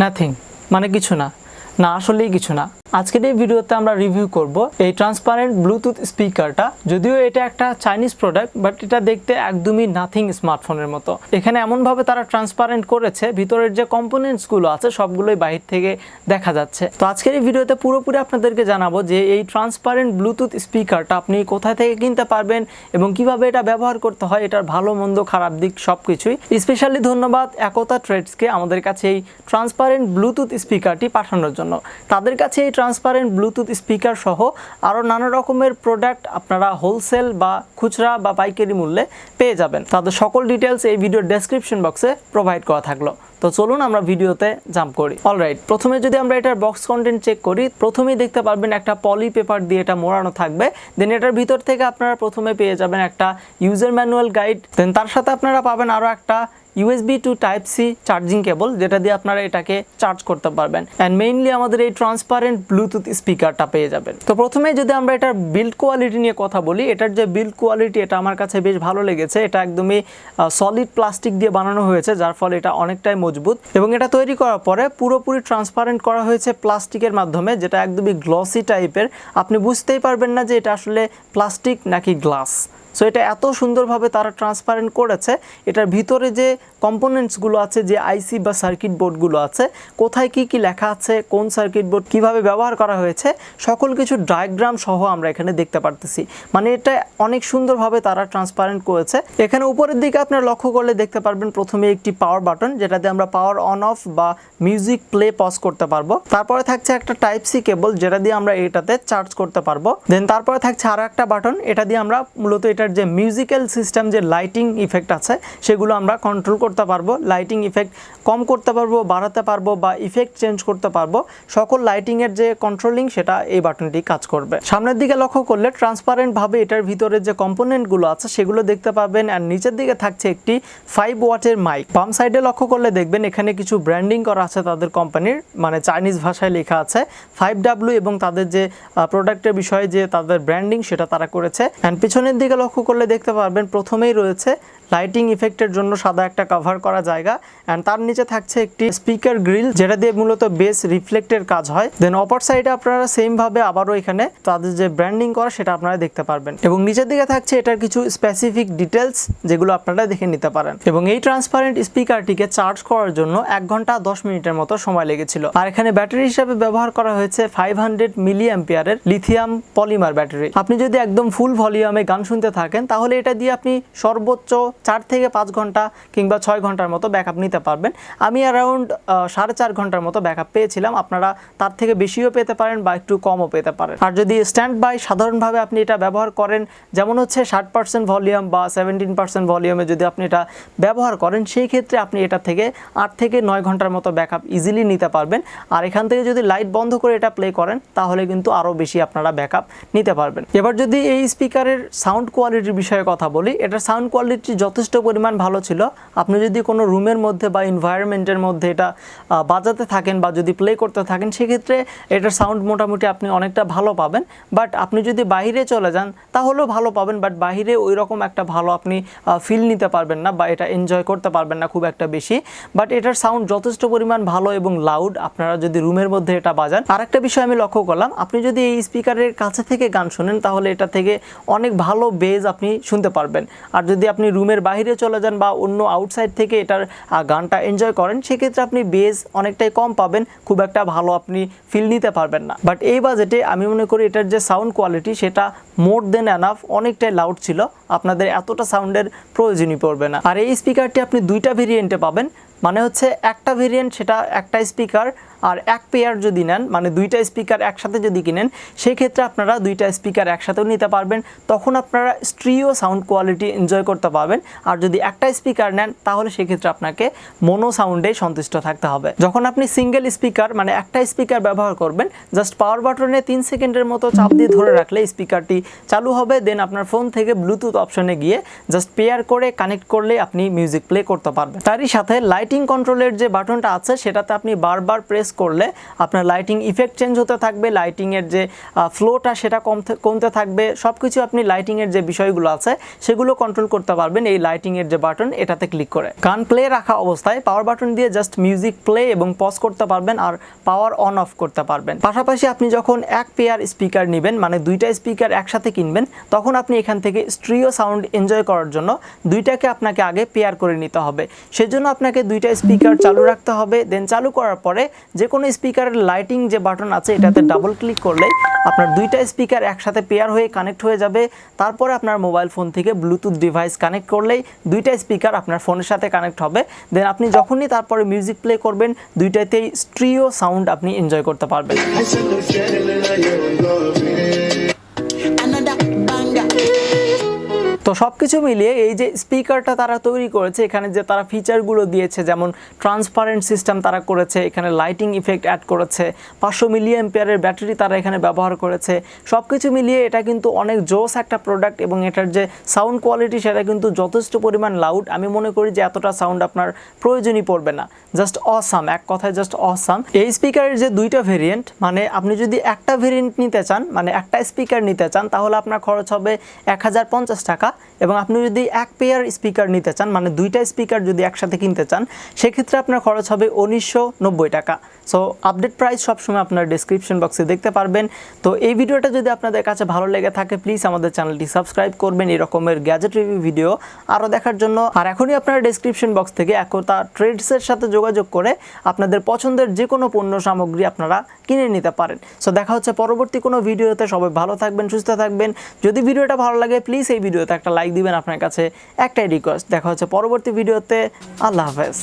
Nothing মানে কিছু না, আসলেই কিছু না। আজকের এই ভিডিওতে আমরা রিভিউ করব এই ট্রান্সপারেন্ট ব্লুটুথ স্পিকারটা। যদিও এটা একটা চাইনিজ প্রোডাক্ট, বাট এটা দেখতে একদমই নাথিং স্মার্টফোনের মতো। এখানে এমনভাবে তারা ট্রান্সপারেন্ট করেছে, ভিতরের যে কম্পোনেন্টসগুলো আছে সবগুলোই বাহির থেকে দেখা যাচ্ছে। তো আজকের এই ভিডিওতে পুরোপুরি আপনাদেরকে জানাবো যে এই ট্রান্সপারেন্ট ব্লুটুথ স্পিকারটা আপনি কোথা থেকে কিনতে পারবেন এবং কিভাবে এটা ব্যবহার করতে হয়, এটার ভালো মন্দ খারাপ দিক সবকিছুই। স্পেশালি ধন্যবাদ একতা ট্রেডসকে আমাদের কাছে এই ট্রান্সপারেন্ট ব্লুটুথ স্পিকারটি পাঠানোর জন্য। তাদের কাছে এই ট্রান্সপারেন্ট ব্লুটুথ স্পিকার সহ আরও নানা রকমের প্রোডাক্ট আপনারা হোলসেল বা খুচরা বা পাইকারি মূল্যে পেয়ে যাবেন। তাদের সকল ডিটেলস এই ভিডিওর ডেসক্রিপশন বক্সে প্রোভাইড করা থাকলো। তো চলুন আমরা ভিডিওতে জাম্প করি। অলরাইট, প্রথমে যদি আমরা এটার বক্স কন্টেন্ট চেক করি, প্রথমেই দেখতে পারবেন একটা পলি পেপার দিয়ে এটা মোড়ানো থাকবে। দেন এটার ভিতর থেকে আপনারা প্রথমে পেয়ে যাবেন একটা ইউজার ম্যানুয়াল গাইড। দেন তার সাথে আপনারা পাবেন আরও একটা USB to Type-C charging cable, যেটা দিয়ে আপনারা এটাকে চার্জ করতে পারবেন। অ্যান্ড মেইনলি আমাদের এই ট্রান্সপারেন্ট ব্লুটুথ স্পিকারটা পেয়ে যাবেন। তো প্রথমে যদি আমরা এটার বিল্ড কোয়ালিটি নিয়ে কথা বলি, এটার যে বিল্ড কোয়ালিটি এটা আমার কাছে বেশ ভালো লেগেছে। এটা একদমই সলিড প্লাস্টিক দিয়ে বানানো হয়েছে, যার ফলে এটা অনেকটাই মজবুত। এবং এটা তৈরি করার পরে পুরোপুরি ট্রান্সপারেন্ট করা হয়েছে প্লাস্টিকের মাধ্যমে, যেটা একদমই গ্লসি টাইপের। আপনি বুঝতেই পারবেন না যে এটা আসলে প্লাস্টিক নাকি গ্লাস। সো এটা এত সুন্দরভাবে তারা ট্রান্সপারেন্ট করেছে। এটার ভিতরে যে কম্পোনেন্টসগুলো আছে, যে আইসি বা সার্কিট বোর্ডগুলো আছে, কোথায় কি কি লেখা আছে, কোন সার্কিট বোর্ড কীভাবে ব্যবহার করা হয়েছে, সকল কিছু ডায়াগ্রাম সহ আমরা এখানে দেখতে পারতেছি। মানে এটা অনেক সুন্দরভাবে তারা ট্রান্সপারেন্ট করেছে। এখানে উপরের দিকে আপনারা লক্ষ্য করলে দেখতে পারবেন প্রথমে একটি পাওয়ার বাটন, যেটাতে আমরা পাওয়ার অন অফ বা মিউজিক প্লে পজ করতে পারবো। তারপরে থাকছে একটা Type-C কেবল, যেটা দিয়ে আমরা এটাতে চার্জ করতে পারবো। দেন তারপরে থাকছে আরও একটা বাটন, এটা দিয়ে আমরা মূলত এটার যে মিউজিক্যাল সিস্টেম, যে লাইটিং ইফেক্ট আছে সেগুলো আমরা কন্ট্রোল করতে পারবো। লাইটিং ইফেক্ট কম করতে পারবো, বাড়াতে পারবো বা ইফেক্ট চেঞ্জ করতে পারবো। সকল লাইটিংয়ের যে কন্ট্রোলিং সেটা এই বাটনটি কাজ করবে। সামনের দিকে লক্ষ্য করলে ট্রান্সপারেন্ট ভাবে এটার ভিতরে যে কম্পোনেন্টগুলো আছে সেগুলো দেখতে পাবেন। আর নিচের দিকে থাকছে একটি 5 ওয়াটের মাইক। বাম সাইডে লক্ষ্য করলে দেখবেন এখানে কিছু ব্র্যান্ডিং করা আছে তাদের কোম্পানির, মানে চাইনিজ ভাষায় লেখা আছে 5W, এবং তাদের যে প্রোডাক্টের বিষয়ে যে তাদের ব্র্যান্ডিং সেটা তারা করেছে। অ্যান্ড পিছনের দিকে লক্ষ্য করলে দেখতে পারবেন প্রথমেই রয়েছে লাইটিং ইফেক্টের জন্য সাদা একটা কভার করা জায়গা। অ্যান্ড তার নিচে থাকছে একটি স্পিকার গ্রিল, যেটা দিয়ে মূলত বেস রিফ্লেক্টের কাজ হয়। দেন অপর সাইডে আপনারা সেম ভাবে আবারও এখানে তাদের যে ব্র্যান্ডিং করা সেটা আপনারা দেখতে পারবেন। এবং নিচের দিকে থাকছে এটার কিছু স্পেসিফিক ডিটেলস, যেগুলো আপনারা দেখে নিতে পারেন। এবং এই ট্রান্সপারেন্ট স্পিকারটিকে চার্জ করার জন্য 1 ঘন্টা 10 মিনিটের মতো সময় লেগেছিল। আর এখানে ব্যাটারি হিসাবে ব্যবহার করা হয়েছে 500 মিলি অ্যাম্পিয়ারের লিথিয়াম পলিমার ব্যাটারি। আপনি যদি একদম ফুল ভলিউমে গান শুনতে থাকেন, তাহলে এটা দিয়ে আপনি সর্বোচ্চ 4 থেকে 5 ঘন্টা কিংবা 6 ঘন্টার মতো ব্যাকআপ নিতে পারবেন। আমি অ্যারাউন্ড 4.5 ঘন্টার মতো ব্যাকআপ পেয়েছিলাম। আপনারা তার থেকে বেশিও পেতে পারেন বা একটু কমও পেতে পারেন। আর যদি স্ট্যান্ড বাই সাধারণভাবে আপনি এটা ব্যবহার করেন, যেমন হচ্ছে 60% ভলিউম বা 17% ভলিউমে যদি আপনি এটা ব্যবহার করেন, সেই ক্ষেত্রে আপনি এটা থেকে 8 থেকে 9 ঘন্টার মতো ব্যাকআপ ইজিলি নিতে পারবেন। আর এখান থেকে যদি লাইট বন্ধ করে এটা প্লে করেন, তাহলে কিন্তু আরও বেশি আপনারা ব্যাকআপ নিতে পারবেন। এবার যদি এই স্পিকারের সাউন্ড কোয়ালিটির বিষয়ে কথা বলি, এটার সাউন্ড কোয়ালিটি যথেষ্ট পরিমাণ ভালো ছিল। আপনি যদি কোনো রুমের মধ্যে বা এনভায়রনমেন্টের মধ্যে এটা বাজাতে থাকেন বা যদি প্লে করতে থাকেন, সেক্ষেত্রে এটার সাউন্ড মোটামুটি আপনি অনেকটা ভালো পাবেন। বাট আপনি যদি বাইরে চলে যান তাহলেও ভালো পাবেন, বাট বাইরে ওই রকম একটা ভালো আপনি ফিল নিতে পারবেন না বা এটা এনজয় করতে পারবেন না খুব একটা বেশি। বাট এটার সাউন্ড যথেষ্ট পরিমাণ ভালো এবং লাউড, আপনারা যদি রুমের মধ্যে এটা বাজান। আর একটা বিষয় আমি লক্ষ্য করলাম, আপনি যদি এই স্পিকারের কাছে থেকে গান শোনেন, তাহলে এটা থেকে অনেক ভালো বেজ আপনি শুনতে পারবেন। আর যদি আপনি রুমের বাইরে চলে যান বা অন্য আউটসাইড থেকে এটার গানটা এনজয় করেন, সেক্ষেত্রে আপনি বেজ অনেকটাই কম পাবেন, খুব একটা ভালো আপনি ফিল নিতে পারবেন না। বাট এই বাজেটে আমি মনে করি এটার যে সাউন্ড কোয়ালিটি সেটা মোর দেন এনাফ, অনেকটাই লাউড ছিল। আপনাদের এতটা সাউন্ডের প্রয়োজনই পড়বে না। আর এই স্পিকারটি আপনি 2টা ভেরিয়েন্টে পাবেন। মানে হচ্ছে একটা ভেরিয়েন্ট সেটা একটা স্পিকার, আর এক পেয়ার যদি নেন, মানে 2টা স্পিকার একসাথে যদি কিনেন, সেই ক্ষেত্রে আপনারা 2টা স্পিকার একসাথেও নিতে পারবেন। তখন আপনারা স্ট্রিও সাউন্ড কোয়ালিটি এনজয় করতে পারবেন। আর যদি একটা স্পিকার নেন, তাহলে সেক্ষেত্রে আপনাকে মোনো সাউন্ডে সন্তুষ্ট থাকতে হবে। যখন আপনি সিঙ্গেল স্পিকার মানে একটা স্পিকার ব্যবহার করবেন, জাস্ট পাওয়ার বাটনে 3 সেকেন্ডের মতো চাপ দিয়ে ধরে রাখলে স্পিকারটি চালু হবে। দেন আপনার ফোন থেকে ব্লুটুথ অপশনে গিয়ে জাস্ট পেয়ার করে কানেক্ট করলে আপনি মিউজিক প্লে করতে পারবেন। তারই সাথে লাইট লাইটিং কন্ট্রোলের যে বাটনটা আছে সেটাতে আপনি বারবার প্রেস করলে আপনার লাইটিং ইফেক্ট চেঞ্জ হতে থাকবে, লাইটিংয়ের যে ফ্লোটা সেটা কমতে থাকবে, সব কিছু আপনি লাইটিংয়ের যে বিষয়গুলো আছে সেগুলো কন্ট্রোল করতে পারবেন এই লাইটিংয়ের যে বাটন এটাতে ক্লিক করে। গান প্লে রাখা অবস্থায় পাওয়ার বাটন দিয়ে জাস্ট মিউজিক প্লে এবং পজ করতে পারবেন আর পাওয়ার অন অফ করতে পারবেন। পাশাপাশি আপনি যখন এক পেয়ার স্পিকার নেবেন, মানে দুইটা স্পিকার একসাথে কিনবেন, তখন আপনি এখান থেকে স্টিরিও সাউন্ড এনজয় করার জন্য দুইটাকে আপনাকে আগে পেয়ার করে নিতে হবে। সেজন্য আপনাকে দুইটা স্পিকার চালু রাখতে হবে। দেন চালু করার পরে যে কোনো স্পিকারের লাইটিং যে বাটন আছে এটাতে ডাবল ক্লিক করলেই আপনার দুইটা স্পিকার একসাথে পেয়ার হয়ে কানেক্ট হয়ে যাবে। তারপরে আপনার মোবাইল ফোন থেকে ব্লুটুথ ডিভাইস কানেক্ট করলেই দুইটা স্পিকার আপনার ফোনের সাথে কানেক্ট হবে। দেন আপনি যখনই তারপরে মিউজিক প্লে করবেন দুইটাতেই স্টিরিও সাউন্ড আপনি এনজয় করতে পারবেন। তো সব কিছু মিলিয়ে এই যে স্পিকারটা তারা তৈরি করেছে, এখানে যে তারা ফিচারগুলো দিয়েছে, যেমন ট্রান্সপারেন্ট সিস্টেম তারা করেছে, এখানে লাইটিং ইফেক্ট অ্যাড করেছে, 500 মিলি অ্যাম্পিয়ারের ব্যাটারি তারা এখানে ব্যবহার করেছে, সব কিছু মিলিয়ে এটা কিন্তু অনেক জোস একটা প্রোডাক্ট। এবং এটার যে সাউন্ড কোয়ালিটি সেটা কিন্তু যথেষ্ট পরিমাণ লাউড। আমি মনে করি যে এতটা সাউন্ড আপনার প্রয়োজনই পড়বে না। জাস্ট অসাম, এক কথায় জাস্ট অসাম। এই স্পিকারের যে দুইটা ভেরিয়েন্ট, মানে আপনি যদি একটা ভেরিয়েন্ট নিতে চান, মানে একটা স্পিকার নিতে চান, তাহলে আপনার খরচ হবে 1050 টাকা। এবং আপনি যদি এক পেয়ার স্পিকার নিতে চান, মানে দুইটা স্পিকার যদি একসাথে কিনতে চান, সেক্ষেত্রে আপনার খরচ হবে 1990 টাকা। সো আপডেট প্রাইস সবসময় আপনার ডেসক্রিপশন বক্সে দেখতে পারবেন। তো এই ভিডিওটা যদি আপনাদের কাছে ভালো লেগে থাকে প্লিজ আমাদের চ্যানেলটি সাবস্ক্রাইব করবেন এই রকমের গ্যাজেট রিভিউ ভিডিও আরও দেখার জন্য। আর এখনই আপনারা ডেসক্রিপশন বক্স থেকে একতা ট্রেডসের সাথে যোগাযোগ করে আপনাদের পছন্দের যে কোনো পণ্য সামগ্রী আপনারা কিনে নিতে পারেন। সো দেখা হচ্ছে পরবর্তী কোনো ভিডিওতে। সবাই ভালো থাকবেন, সুস্থ থাকবেন। যদি ভিডিওটা ভালো লাগে প্লিজ এই ভিডিওতে একটা লাইক দিবেন। আপনার কাছে একটাই রিকোয়েস্ট। দেখা হচ্ছে পরবর্তী ভিডিওতে। আল্লাহ হাফেজ।